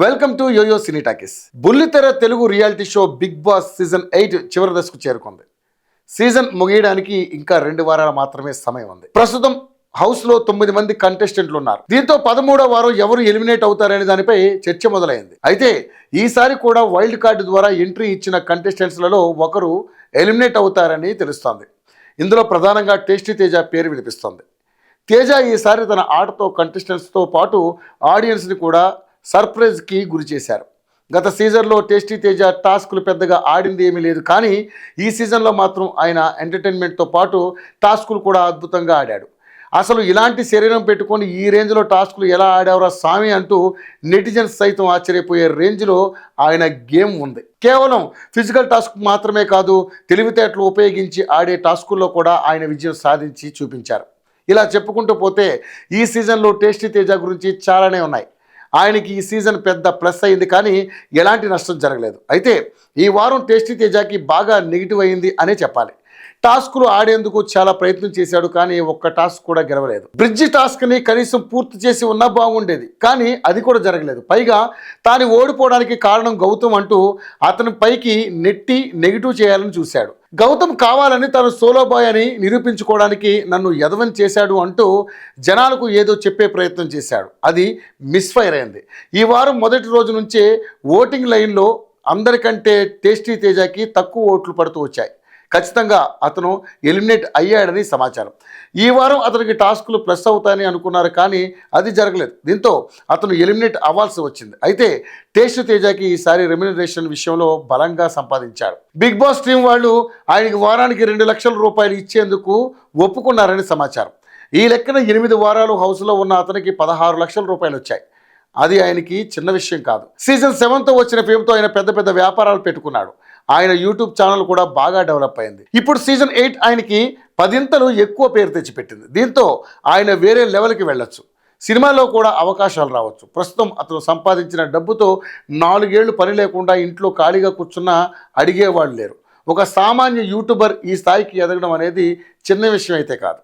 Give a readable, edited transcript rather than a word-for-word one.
Welcome to YoYo Cine Talkies. బుల్లితెర Telugu reality show Bigg Boss season 8 చివరి దశకు చేరుకుంది. సీజన్ ముగియడానికి ఇంకా 2 వారాలు మాత్రమే సమయం ఉంది. ప్రస్తుతం హౌస్ లో 9 మంది కంటెస్టెంట్లు ఉన్నారు. దీంతో 13వ వారం ఎవరు ఎలిమినేట్ అవుతారనే దానిపై చర్చ మొదలైంది. అయితే ఈసారి కూడా వైల్డ్ కార్డు ద్వారా ఎంట్రీ ఇచ్చిన కంటెస్టెంట్స్లలో ఒకరు ఎలిమినేట్ అవుతారని తెలుస్తోంది. ఇందులో ప్రధానంగా టేస్టీ తేజ పేరు వినిపిస్తోంది. తేజ ఈసారి తన ఆటతో కంటెస్టెంట్స్తో పాటు ఆడియన్స్ని కూడా సర్ప్రైజ్కి గురి చేశారు. గత సీజన్లో టేస్టీ తేజ టాస్కులు పెద్దగా ఆడింది ఏమీ లేదు, కానీ ఈ సీజన్లో మాత్రం ఆయన ఎంటర్టైన్మెంట్తో పాటు టాస్కులు కూడా అద్భుతంగా ఆడాడు. అసలు ఇలాంటి శరీరం పెట్టుకొని ఈ రేంజ్లో టాస్కులు ఎలా ఆడావరా స్వామి అంటూ నెటిజన్స్ సైతం ఆశ్చర్యపోయే రేంజ్లో ఆయన గేమ్ ఉంది. కేవలం ఫిజికల్ టాస్క్ మాత్రమే కాదు, తెలివితేటలు ఉపయోగించి ఆడే టాస్కుల్లో కూడా ఆయన విజయం సాధించి చూపించారు. ఇలా చెప్పుకుంటూ పోతే ఈ సీజన్లో టేస్టీ తేజ గురించి చాలానే ఉన్నాయి. ఆయనకి ఈ సీజన్ పెద్ద ప్లస్ అయింది, కానీ ఎలాంటి నష్టం జరగలేదు. అయితే ఈ వారం టేస్టీ తేజకి బాగా నెగిటివ్ అయింది అనే చెప్పాలి. టాస్కులు ఆడేందుకు చాలా ప్రయత్నం చేశాడు, కానీ ఒక్క టాస్క్ కూడా గెలవలేదు. బ్రిడ్జి టాస్క్ని కనీసం పూర్తి చేసి ఉన్నా బాగుండేది, కానీ అది కూడా జరగలేదు. పైగా తాను ఓడిపోవడానికి కారణం గౌతమ్ అంటూ అతని పైకి నెట్టి నెగిటివ్ చేయాలని చూశాడు. గౌతమ్ కావాలని తను సోలో బాయ్ అని నిరూపించుకోవడానికి నన్ను ఎదవని చేశాడు అంటూ జనాలకు ఏదో చెప్పే ప్రయత్నం చేశాడు. అది మిస్ఫైర్ అయింది. ఈ వారం మొదటి రోజు నుంచే ఓటింగ్ లైన్లో అందరికంటే టేస్టీ తేజకి తక్కువ ఓట్లు పడుతూ వచ్చాయి. ఖచ్చితంగా అతను ఎలిమినేట్ అయ్యాడని సమాచారం. ఈ వారం అతనికి టాస్కులు ప్లస్ అవుతాయని అనుకున్నారు, కానీ అది జరగలేదు. దీంతో అతను ఎలిమినేట్ అవ్వాల్సి వచ్చింది. అయితే టేస్టీ తేజకి ఈసారి రెమ్యునరేషన్ విషయంలో బలంగా సంపాదించాడు. బిగ్ బాస్ టీం వాళ్ళు ఆయనకి వారానికి 2 లక్షల రూపాయలు ఇచ్చేందుకు ఒప్పుకున్నారని సమాచారం. ఈ లెక్కన 8 వారాలు హౌస్లో ఉన్న అతనికి 16 లక్షల రూపాయలు వచ్చాయి. అది ఆయనకి చిన్న విషయం కాదు. సీజన్ 7తో వచ్చిన ఫేమ్తో ఆయన పెద్ద పెద్ద వ్యాపారాలు పెట్టుకున్నాడు. ఆయన యూట్యూబ్ ఛానల్ కూడా బాగా డెవలప్ అయింది. ఇప్పుడు సీజన్ 8 ఆయనకి 10 ఎక్కువ పేరు తెచ్చిపెట్టింది. దీంతో ఆయన వేరే లెవెల్కి వెళ్ళొచ్చు. సినిమాలో కూడా అవకాశాలు రావచ్చు. ప్రస్తుతం అతను సంపాదించిన డబ్బుతో 4 ఏళ్లు పని లేకుండా ఇంట్లో ఖాళీగా కూర్చున్నా అడిగేవాళ్ళు లేరు. ఒక సామాన్య యూట్యూబర్ ఈ స్థాయికి ఎదగడం అనేది చిన్న విషయం అయితే కాదు.